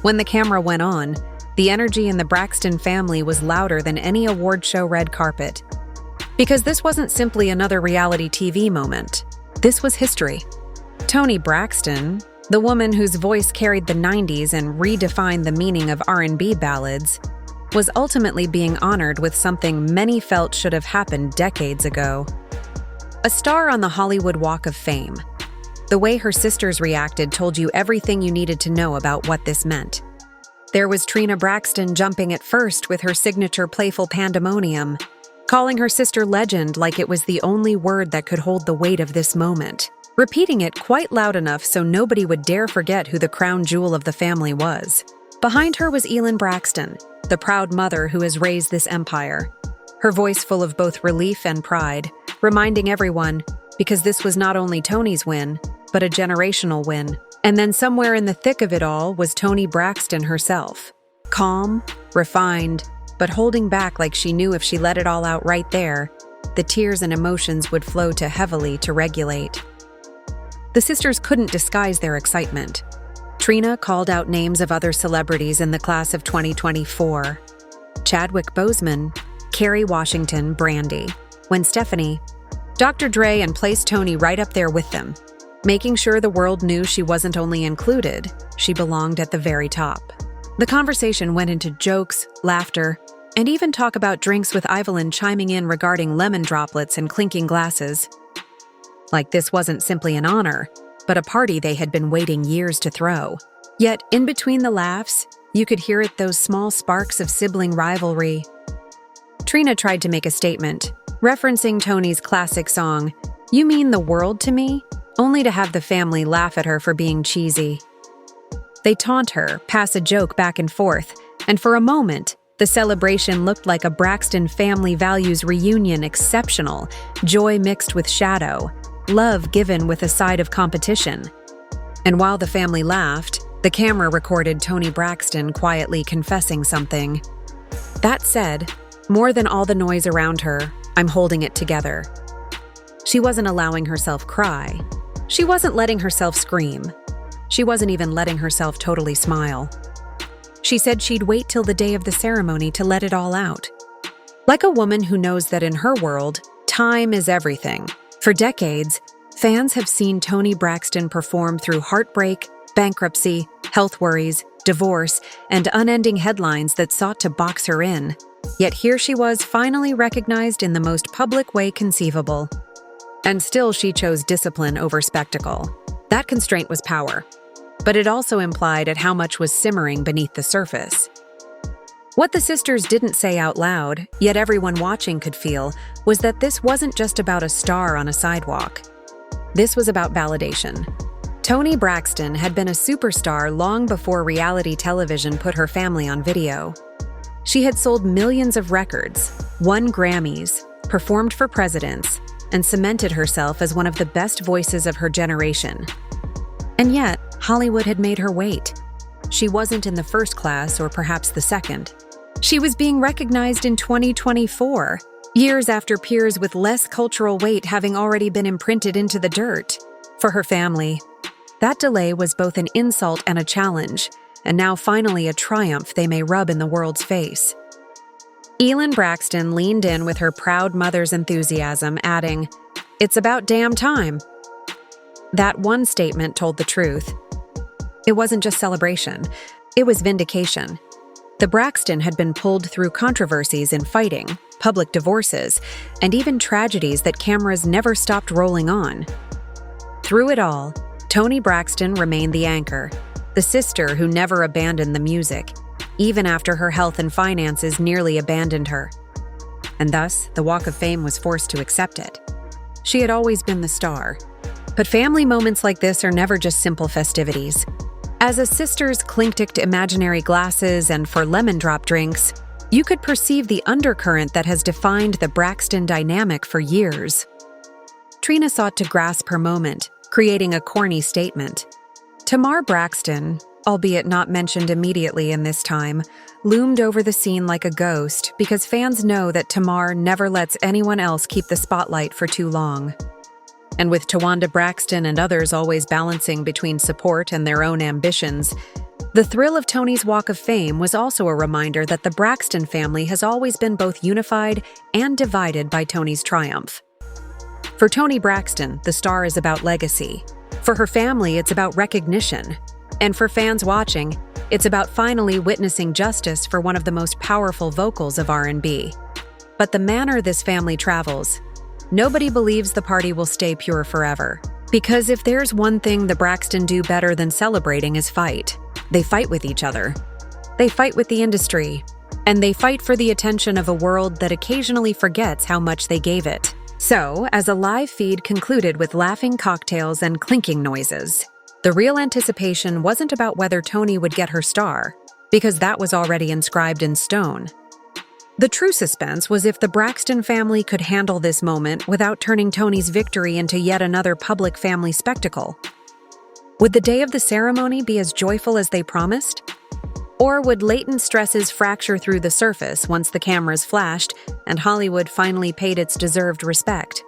When the camera went on, the energy in the Braxton family was louder than any award show red carpet. Because this wasn't simply another reality TV moment. This was history. Toni Braxton, the woman whose voice carried the 90s and redefined the meaning of R&B ballads, was ultimately being honored with something many felt should have happened decades ago. A star on the Hollywood Walk of Fame. The way her sisters reacted told you everything you needed to know about what this meant. There was Toni Braxton jumping at first with her signature playful pandemonium, calling her sister legend like it was the only word that could hold the weight of this moment, repeating it quite loud enough so nobody would dare forget who the crown jewel of the family was. Behind her was Evelyn Braxton, the proud mother who has raised this empire, her voice full of both relief and pride, reminding everyone, because this was not only Toni's win, but a generational win. And then somewhere in the thick of it all was Toni Braxton herself, calm, refined, but holding back like she knew if she let it all out right there, the tears and emotions would flow too heavily to regulate. The sisters couldn't disguise their excitement. Trina called out names of other celebrities in the class of 2024. Chadwick Boseman, Kerry Washington, Brandy, Gwen Stefani, Dr. Dre, and placed Toni right up there with them, making sure the world knew she wasn't only included, she belonged at the very top. The conversation went into jokes, laughter, and even talk about drinks with Evelyn chiming in regarding lemon droplets and clinking glasses. Like this wasn't simply an honor, but a party they had been waiting years to throw. Yet, in between the laughs, you could hear those small sparks of sibling rivalry. Trina tried to make a statement, referencing Toni's classic song, "You Mean the World to Me?" only to have the family laugh at her for being cheesy. They taunt her, pass a joke back and forth, and for a moment, the celebration looked like a Braxton family values reunion, exceptional, joy mixed with shadow, love given with a side of competition. And while the family laughed, the camera recorded Toni Braxton quietly confessing something. That said, more than all the noise around her, I'm holding it together. She wasn't allowing herself cry. She wasn't letting herself scream. She wasn't even letting herself totally smile. She said she'd wait till the day of the ceremony to let it all out. Like a woman who knows that in her world, time is everything. For decades, fans have seen Toni Braxton perform through heartbreak, bankruptcy, health worries, divorce, and unending headlines that sought to box her in. Yet here she was finally recognized in the most public way conceivable. And still she chose discipline over spectacle. That constraint was power, but it also implied at how much was simmering beneath the surface. What the sisters didn't say out loud, yet everyone watching could feel, was that this wasn't just about a star on a sidewalk. This was about validation. Toni Braxton had been a superstar long before reality television put her family on video. She had sold millions of records, won Grammys, performed for presidents, and cemented herself as one of the best voices of her generation. And yet, Hollywood had made her wait. She wasn't in the first class or perhaps the second. She was being recognized in 2024, years after peers with less cultural weight having already been imprinted into the dirt. For her family, that delay was both an insult and a challenge, and now finally a triumph they may rub in the world's face. Evelyn Braxton leaned in with her proud mother's enthusiasm, adding, "It's about damn time." That one statement told the truth. It wasn't just celebration, it was vindication. The Braxton had been pulled through controversies in fighting, public divorces, and even tragedies that cameras never stopped rolling on. Through it all, Toni Braxton remained the anchor, the sister who never abandoned the music, even after her health and finances nearly abandoned her. And thus, the Walk of Fame was forced to accept it. She had always been the star. But family moments like this are never just simple festivities. As the sisters clinked imaginary glasses and for lemon drop drinks, you could perceive the undercurrent that has defined the Braxton dynamic for years. Trina sought to grasp her moment, creating a corny statement. Tamar Braxton, albeit not mentioned immediately in this time, loomed over the scene like a ghost because fans know that Tamar never lets anyone else keep the spotlight for too long. And with Towanda Braxton and others always balancing between support and their own ambitions, The thrill of Toni's Walk of Fame was also a reminder that the Braxton family has always been both unified and divided by Toni's triumph. For Toni Braxton, the star is about legacy. For her family, it's about recognition. And for fans watching, it's about finally witnessing justice for one of the most powerful vocals of R&B. But the manner this family travels, nobody believes the party will stay pure forever. Because if there's one thing the Braxton do better than celebrating is fight. They fight with each other. They fight with the industry. And they fight for the attention of a world that occasionally forgets how much they gave it. So, as a live feed concluded with laughing cocktails and clinking noises, the real anticipation wasn't about whether Toni would get her star, because that was already inscribed in stone. The true suspense was if the Braxton family could handle this moment without turning Toni's victory into yet another public family spectacle. Would the day of the ceremony be as joyful as they promised? Or would latent stresses fracture through the surface once the cameras flashed and Hollywood finally paid its deserved respect?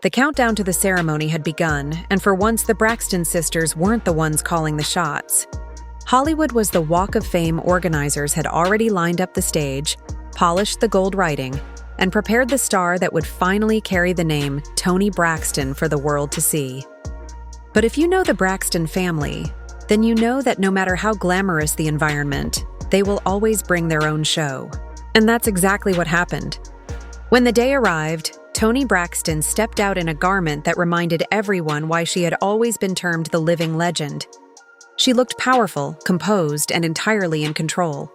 The countdown to the ceremony had begun, and for once the Braxton sisters weren't the ones calling the shots. Hollywood was the Walk of Fame organizers had already lined up the stage, polished the gold writing, and prepared the star that would finally carry the name Toni Braxton for the world to see. But if you know the Braxton family, then you know that no matter how glamorous the environment, they will always bring their own show. And that's exactly what happened. When the day arrived, Toni Braxton stepped out in a garment that reminded everyone why she had always been termed the living legend. She looked powerful, composed, and entirely in control.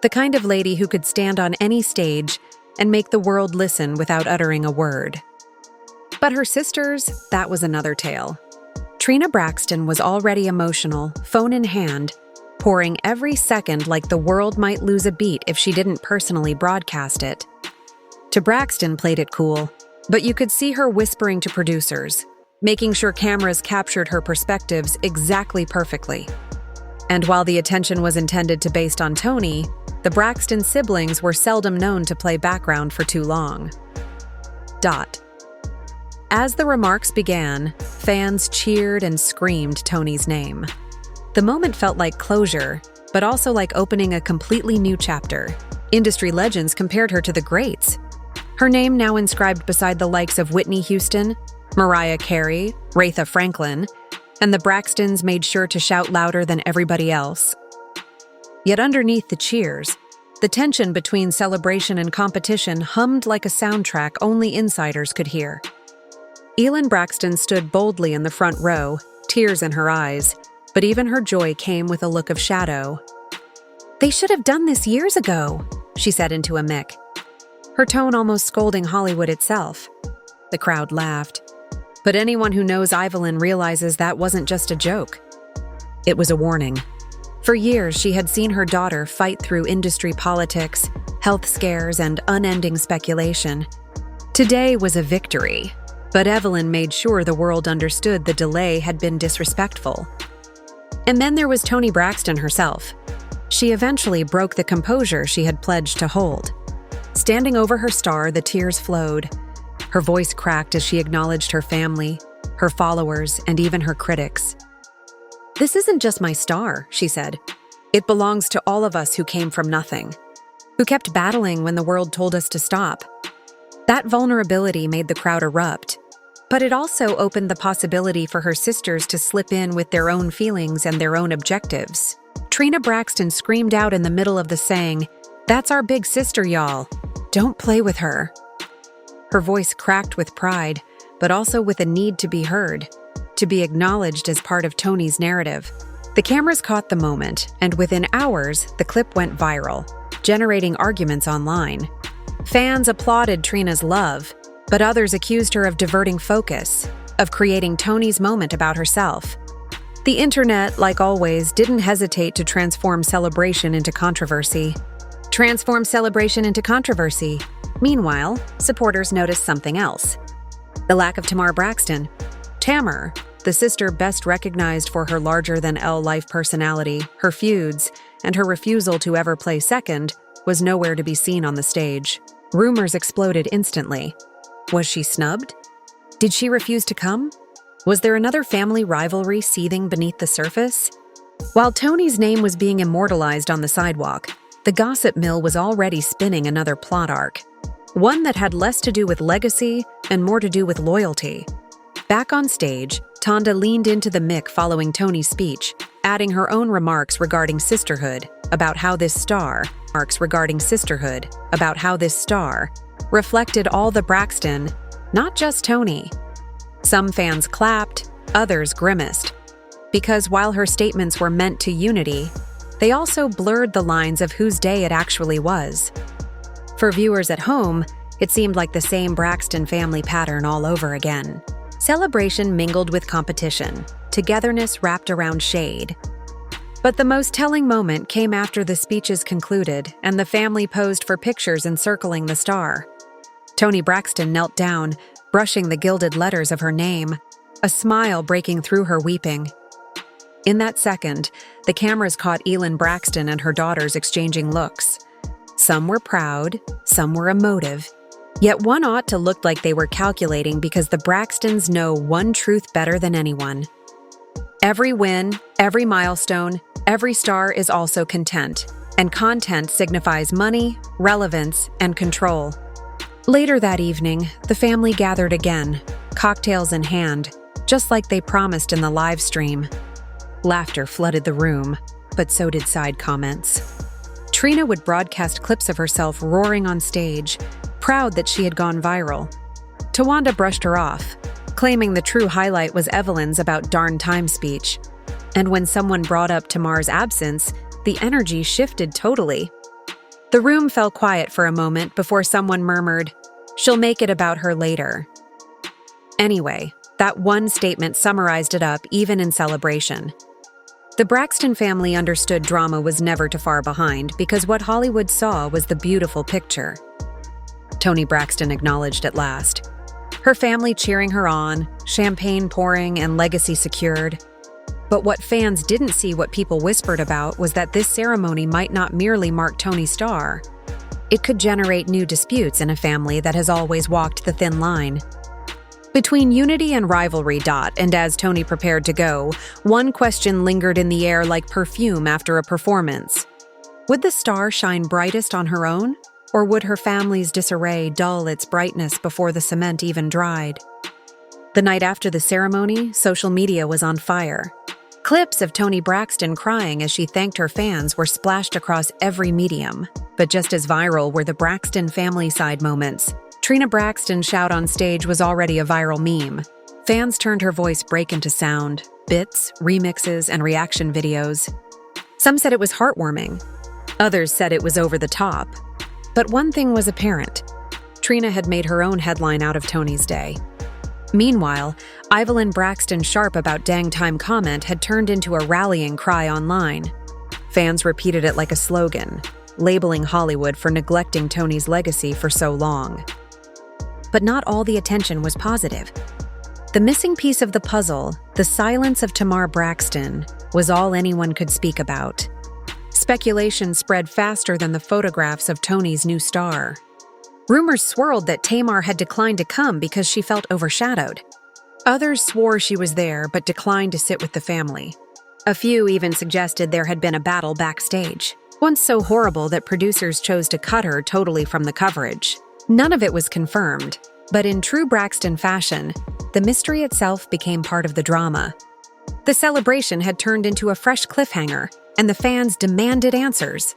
The kind of lady who could stand on any stage and make the world listen without uttering a word. But her sisters, that was another tale. Toni Braxton was already emotional, phone in hand, pouring every second like the world might lose a beat if she didn't personally broadcast it. To Braxton played it cool, but you could see her whispering to producers, making sure cameras captured her perspectives exactly perfectly. And while the attention was intended to based on Toni, the Braxton siblings were seldom known to play background for too long. As the remarks began, fans cheered and screamed Toni's name. The moment felt like closure, but also like opening a completely new chapter. Industry legends compared her to the greats. Her name now inscribed beside the likes of Whitney Houston, Mariah Carey, Aretha Franklin, and the Braxtons made sure to shout louder than everybody else. Yet underneath the cheers, the tension between celebration and competition hummed like a soundtrack only insiders could hear. Evelyn Braxton stood boldly in the front row, tears in her eyes, but even her joy came with a look of shadow. "They should have done this years ago," she said into a mic, her tone almost scolding Hollywood itself. The crowd laughed, but anyone who knows Evelyn realizes that wasn't just a joke. It was a warning. For years, she had seen her daughter fight through industry politics, health scares, and unending speculation. Today was a victory, but Evelyn made sure the world understood the delay had been disrespectful. And then there was Toni Braxton herself. She eventually broke the composure she had pledged to hold. Standing over her star, the tears flowed. Her voice cracked as she acknowledged her family, her followers, and even her critics. "This isn't just my star," she said. "It belongs to all of us who came from nothing, who kept battling when the world told us to stop." That vulnerability made the crowd erupt, but it also opened the possibility for her sisters to slip in with their own feelings and their own objectives. Toni Braxton screamed out in the middle of the saying, "That's our big sister, y'all. Don't play with her." Her voice cracked with pride, but also with a need to be heard, to be acknowledged as part of Toni's narrative. The cameras caught the moment, and within hours, the clip went viral, generating arguments online. Fans applauded Trina's love, but others accused her of diverting focus, of creating Toni's moment about herself. The internet, like always, didn't hesitate to transform celebration into controversy. Meanwhile, supporters noticed something else. The lack of Tamar Braxton. Tamar, the sister best recognized for her larger-than-life personality, her feuds, and her refusal to ever play second, was nowhere to be seen on the stage. Rumors exploded instantly. Was she snubbed? Did she refuse to come? Was there another family rivalry seething beneath the surface? While Toni's name was being immortalized on the sidewalk, the gossip mill was already spinning another plot arc, one that had less to do with legacy and more to do with loyalty. Back on stage, Tonda leaned into the mic following Toni's speech, adding her own remarks regarding sisterhood, about how this star reflected all the Braxton, not just Toni. Some fans clapped, others grimaced, because while her statements were meant to unity, they also blurred the lines of whose day it actually was. For viewers at home, it seemed like the same Braxton family pattern all over again. Celebration mingled with competition, togetherness wrapped around shade. But the most telling moment came after the speeches concluded and the family posed for pictures encircling the star. Toni Braxton knelt down, brushing the gilded letters of her name, a smile breaking through her weeping. In that second, the cameras caught Evelyn Braxton and her daughters exchanging looks. Some were proud, some were emotive, yet one ought to look like they were calculating because the Braxtons know one truth better than anyone. Every win, every milestone, every star is also content, and content signifies money, relevance, and control. Later that evening, the family gathered again, cocktails in hand, just like they promised in the live stream. Laughter flooded the room, but so did side comments. Trina would broadcast clips of herself roaring on stage, proud that she had gone viral. Tawanda brushed her off, claiming the true highlight was Evelyn's about darn time speech. And when someone brought up Tamar's absence, the energy shifted totally. The room fell quiet for a moment before someone murmured, "She'll make it about her later." Anyway, that one statement summarized it up even in celebration. The Braxton family understood drama was never too far behind because what Hollywood saw was the beautiful picture. Toni Braxton acknowledged at last. Her family cheering her on, champagne pouring, and legacy secured. But what fans didn't see, what people whispered about, was that this ceremony might not merely mark Toni's star. It could generate new disputes in a family that has always walked the thin line. Between unity and rivalry, and as Toni prepared to go, one question lingered in the air like perfume after a performance. Would the star shine brightest on her own, or would her family's disarray dull its brightness before the cement even dried? The night after the ceremony, social media was on fire. Clips of Toni Braxton crying as she thanked her fans were splashed across every medium, but just as viral were the Braxton family side moments. Trina Braxton's shout on stage was already a viral meme. Fans turned her voice break into sound, bits, remixes, and reaction videos. Some said it was heartwarming. Others said it was over the top. But one thing was apparent. Trina had made her own headline out of Toni's day. Meanwhile, Evelyn Braxton's sharp about dang time comment had turned into a rallying cry online. Fans repeated it like a slogan, labeling Hollywood for neglecting Toni's legacy for so long. But not all the attention was positive. The missing piece of the puzzle, the silence of Tamar Braxton, was all anyone could speak about. Speculation spread faster than the photographs of Toni's new star. Rumors swirled that Tamar had declined to come because she felt overshadowed. Others swore she was there but declined to sit with the family. A few even suggested there had been a battle backstage, once so horrible that producers chose to cut her totally from the coverage. None of it was confirmed, but in true Braxton fashion, the mystery itself became part of the drama. The celebration had turned into a fresh cliffhanger, and the fans demanded answers.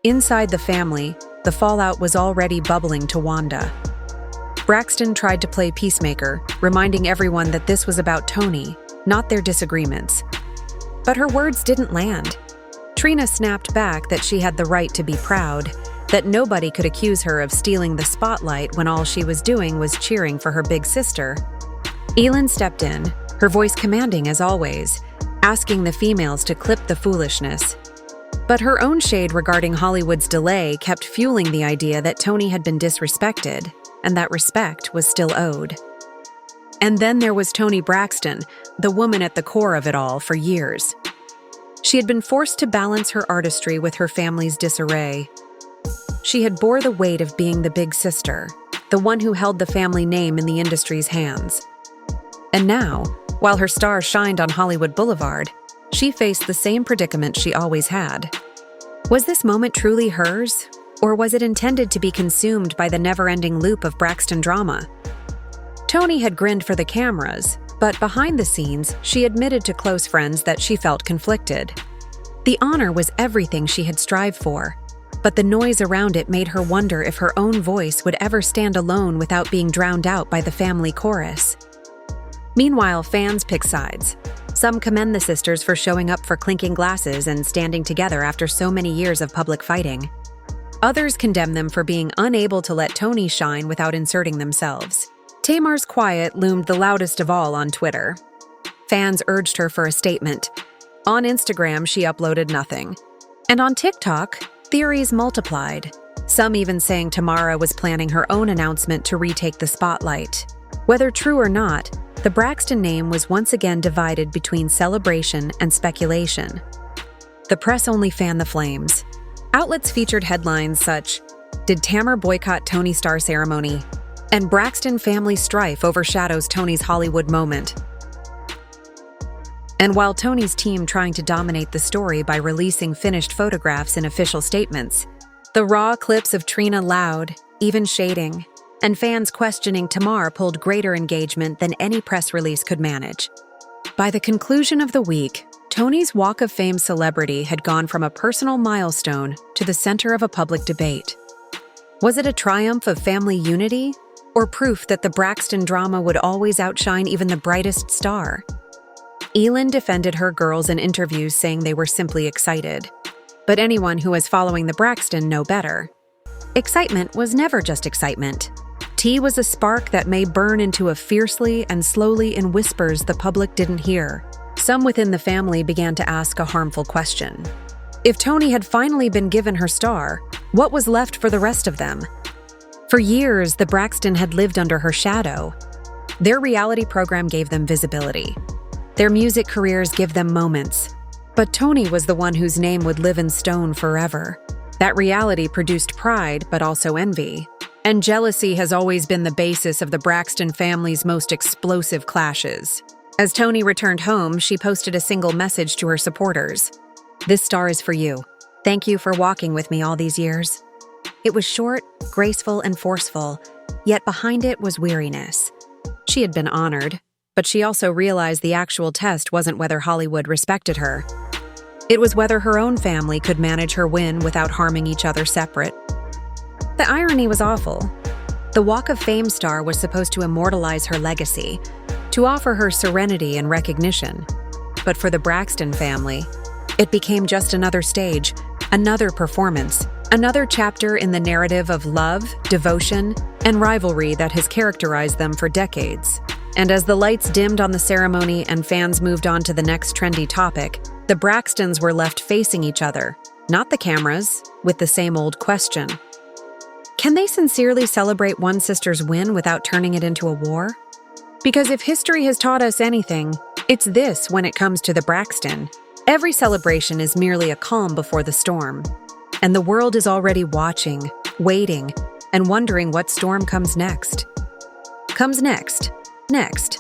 Inside the family, the fallout was already bubbling to Wanda. Braxton tried to play peacemaker, reminding everyone that this was about Toni, not their disagreements. But her words didn't land. Trina snapped back that she had the right to be proud, that nobody could accuse her of stealing the spotlight when all she was doing was cheering for her big sister. Evelyn stepped in, her voice commanding as always, asking the females to clip the foolishness. But her own shade regarding Hollywood's delay kept fueling the idea that Toni had been disrespected, and that respect was still owed. And then there was Toni Braxton, the woman at the core of it all for years. She had been forced to balance her artistry with her family's disarray. She had bore the weight of being the big sister, the one who held the family name in the industry's hands. And now, while her star shined on Hollywood Boulevard, She faced the same predicament she always had. Was this moment truly hers, or was it intended to be consumed by the never-ending loop of Braxton drama? Toni had grinned for the cameras, but behind the scenes, she admitted to close friends that she felt conflicted. The honor was everything she had strived for, but the noise around it made her wonder if her own voice would ever stand alone without being drowned out by the family chorus. Meanwhile, fans pick sides. Some commend the sisters for showing up for clinking glasses and standing together after so many years of public fighting. Others condemn them for being unable to let Toni shine without inserting themselves. Tamar's quiet loomed the loudest of all on Twitter. Fans urged her for a statement. On Instagram, she uploaded nothing. And on TikTok, theories multiplied, some even saying Tamara was planning her own announcement to retake the spotlight. Whether true or not, the Braxton name was once again divided between celebration and speculation. The press only fanned the flames. Outlets featured headlines such, "Did Tamar boycott Toni Star ceremony?" and "Braxton family strife overshadows Toni's Hollywood moment." And while Toni's team trying to dominate the story by releasing finished photographs in official statements, the raw clips of Trina loud, even shading, and fans questioning Tamar pulled greater engagement than any press release could manage. By the conclusion of the week, Toni's Walk of Fame celebrity had gone from a personal milestone to the center of a public debate. Was it a triumph of family unity, or proof that the Braxton drama would always outshine even the brightest star? Evelyn defended her girls in interviews, saying they were simply excited. But anyone who is following the Braxton know better. Excitement was never just excitement. Tea was a spark that may burn into a fiercely and slowly in whispers the public didn't hear. Some within the family began to ask a harmful question. If Toni had finally been given her star, what was left for the rest of them? For years, the Braxton had lived under her shadow. Their reality program gave them visibility. Their music careers give them moments. But Toni was the one whose name would live in stone forever. That reality produced pride, but also envy. And jealousy has always been the basis of the Braxton family's most explosive clashes. As Toni returned home, she posted a single message to her supporters. "This star is for you. Thank you for walking with me all these years." It was short, graceful, and forceful, yet behind it was weariness. She had been honored, but she also realized the actual test wasn't whether Hollywood respected her. It was whether her own family could manage her win without harming each other separate. The irony was awful. The Walk of Fame star was supposed to immortalize her legacy, to offer her serenity and recognition. But for the Braxton family, it became just another stage, another performance, another chapter in the narrative of love, devotion, and rivalry that has characterized them for decades. And as the lights dimmed on the ceremony and fans moved on to the next trendy topic, the Braxtons were left facing each other, not the cameras, with the same old question. Can they sincerely celebrate one sister's win without turning it into a war? Because if history has taught us anything, it's this when it comes to the Braxton. Every celebration is merely a calm before the storm. And the world is already watching, waiting, and wondering what storm comes next. Next.